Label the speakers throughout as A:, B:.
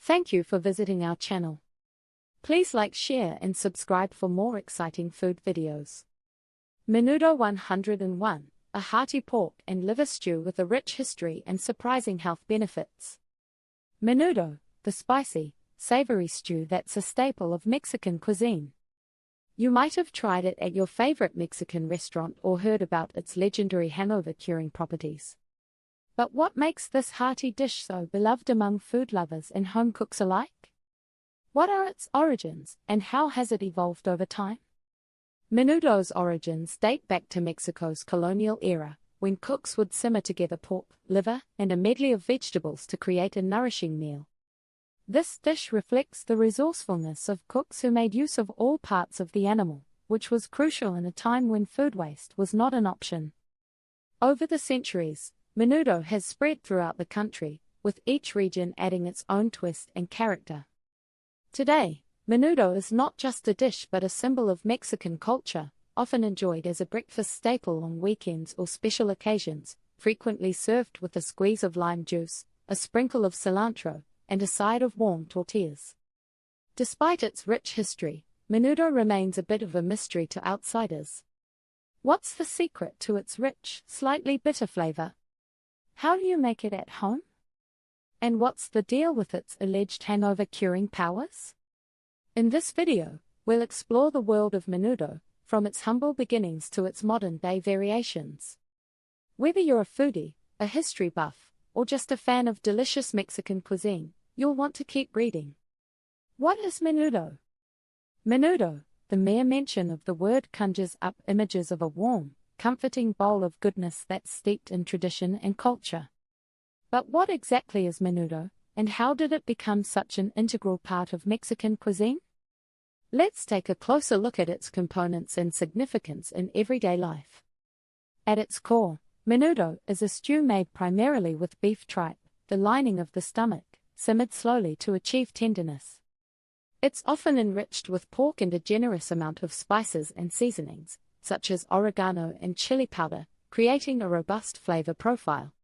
A: Thank you for visiting our channel. Please like, share and subscribe for more exciting food videos. Menudo 101, a hearty pork and liver stew with a rich history and surprising health benefits. Menudo, the spicy, savory stew that's a staple of Mexican cuisine. You might have tried it at your favorite Mexican restaurant or heard about its legendary hangover-curing properties. But what makes this hearty dish so beloved among food lovers and home cooks alike? What are its origins, and how has it evolved over time? Menudo's origins date back to Mexico's colonial era, when cooks would simmer together pork, liver, and a medley of vegetables to create a nourishing meal. This dish reflects the resourcefulness of cooks who made use of all parts of the animal, which was crucial in a time when food waste was not an option. Over the centuries, menudo has spread throughout the country, with each region adding its own twist and character. Today, menudo is not just a dish but a symbol of Mexican culture, often enjoyed as a breakfast staple on weekends or special occasions, frequently served with a squeeze of lime juice, a sprinkle of cilantro, and a side of warm tortillas. Despite its rich history, menudo remains a bit of a mystery to outsiders. What's the secret to its rich, slightly bitter flavor? How do you make it at home? And what's the deal with its alleged hangover-curing powers? In this video, we'll explore the world of menudo, from its humble beginnings to its modern-day variations. Whether you're a foodie, a history buff, or just a fan of delicious Mexican cuisine, you'll want to keep reading. What is menudo? Menudo, the mere mention of the word conjures up images of a warm, comforting bowl of goodness that's steeped in tradition and culture. But what exactly is menudo, and how did it become such an integral part of Mexican cuisine? Let's take a closer look at its components and significance in everyday life. At its core, menudo is a stew made primarily with beef tripe, the lining of the stomach, simmered slowly to achieve tenderness. It's often enriched with pork and a generous amount of spices and seasonings, such as oregano and chili powder, creating a robust flavor profile.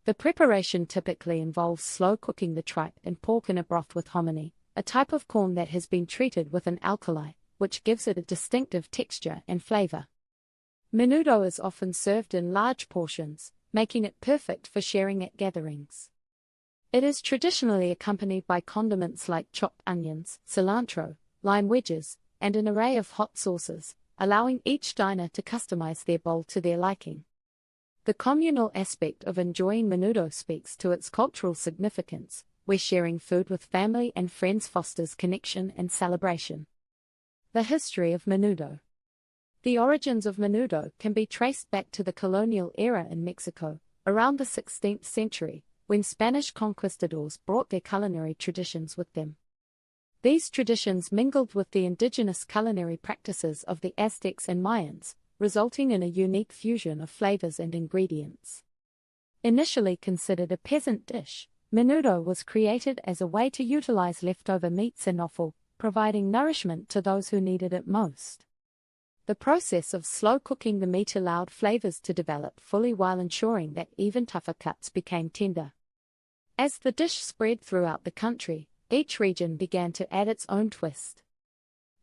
A: The preparation typically involves slow cooking the tripe and pork in a broth with hominy, a type of corn that has been treated with an alkali, which gives it a distinctive texture and flavor. Menudo is often served in large portions, making it perfect for sharing at gatherings. It is traditionally accompanied by condiments like chopped onions, cilantro, lime wedges, and an array of hot sauces, allowing each diner to customize their bowl to their liking. The communal aspect of enjoying menudo speaks to its cultural significance, where sharing food with family and friends fosters connection and celebration. The history of menudo. The origins of menudo can be traced back to the colonial era in Mexico, around the 16th century, when Spanish conquistadors brought their culinary traditions with them. These traditions mingled with the indigenous culinary practices of the Aztecs and Mayans, resulting in a unique fusion of flavors and ingredients. Initially considered a peasant dish, menudo was created as a way to utilize leftover meats and offal, providing nourishment to those who needed it most. The process of slow cooking the meat allowed flavors to develop fully while ensuring that even tougher cuts became tender. As the dish spread throughout the country, each region began to add its own twist.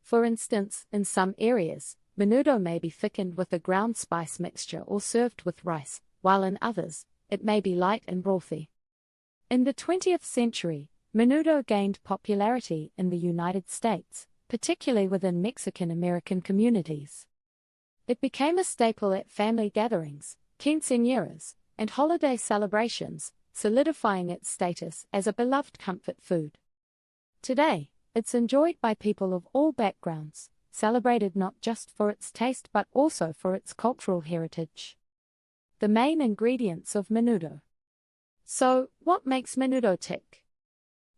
A: For instance, in some areas, menudo may be thickened with a ground spice mixture or served with rice, while in others, it may be light and brothy. In the 20th century, menudo gained popularity in the United States, particularly within Mexican-American communities. It became a staple at family gatherings, quinceañeras, and holiday celebrations, solidifying its status as a beloved comfort food. Today, it's enjoyed by people of all backgrounds, celebrated not just for its taste but also for its cultural heritage. The main ingredients of menudo. So, what makes menudo tick?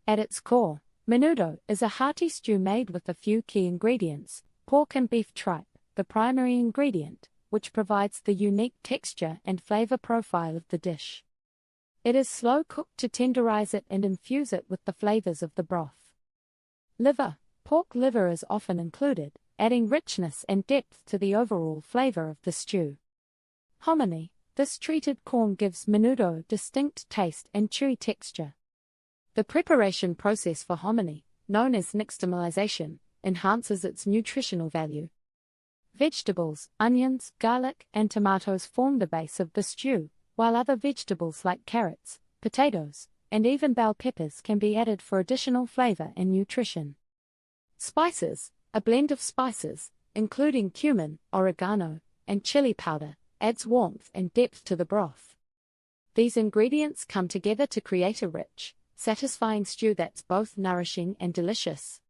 A: At its core, menudo is a hearty stew made with a few key ingredients: pork and beef tripe, the primary ingredient, which provides the unique texture and flavor profile of the dish. It is slow cooked to tenderize it and infuse it with the flavors of the broth. Liver. Pork liver is often included, adding richness and depth to the overall flavor of the stew. Hominy. This treated corn gives menudo distinct taste and chewy texture. The preparation process for hominy, known as nixtamalization, enhances its nutritional value. Vegetables, onions, garlic, and tomatoes form the base of the stew, while other vegetables like carrots, potatoes, and even bell peppers can be added for additional flavor and nutrition. Spices, a blend of spices, including cumin, oregano, and chili powder, adds warmth and depth to the broth. These ingredients come together to create a rich, satisfying stew that's both nourishing and delicious.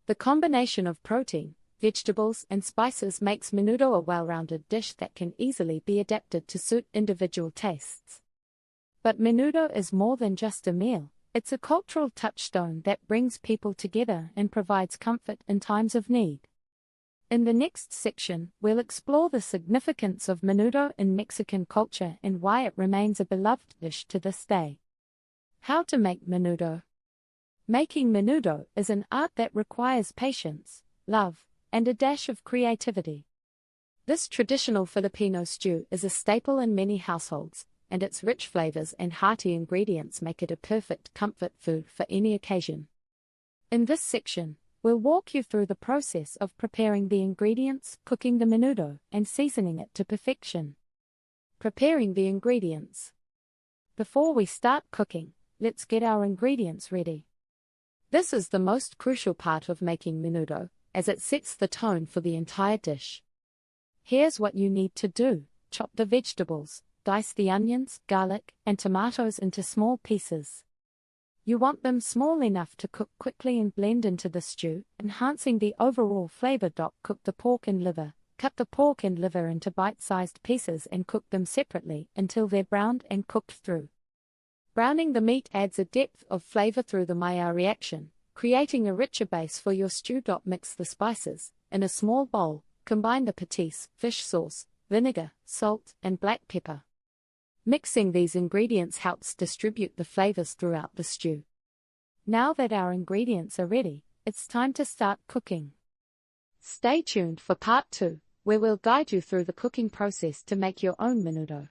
A: The combination of protein, vegetables, and spices makes menudo a well-rounded dish that can easily be adapted to suit individual tastes. But menudo is more than just a meal. It's a cultural touchstone that brings people together and provides comfort in times of need. In the next section, we'll explore the significance of menudo in Mexican culture and why it remains a beloved dish to this day. How to make menudo. Making menudo is an art that requires patience, love, and a dash of creativity. This traditional Filipino stew is a staple in many households, and its rich flavors and hearty ingredients make it a perfect comfort food for any occasion. In this section, we'll walk you through the process of preparing the ingredients, cooking the menudo, and seasoning it to perfection. Preparing the ingredients. Before we start cooking, let's get our ingredients ready. This is the most crucial part of making menudo, as it sets the tone for the entire dish. Here's what you need to do. Chop the vegetables, dice the onions, garlic, and tomatoes into small pieces. You want them small enough to cook quickly and blend into the stew, enhancing the overall flavor. Cook the pork and liver. Cut the pork and liver into bite-sized pieces and cook them separately until they're browned and cooked through. Browning the meat adds a depth of flavor through the Maillard reaction, creating a richer base for your stew. Mix the spices. In a small bowl, combine the patis, fish sauce, vinegar, salt, and black pepper. Mixing these ingredients helps distribute the flavors throughout the stew. Now that our ingredients are ready, it's time to start cooking. Stay tuned for part 2, where we'll guide you through the cooking process to make your own menudo.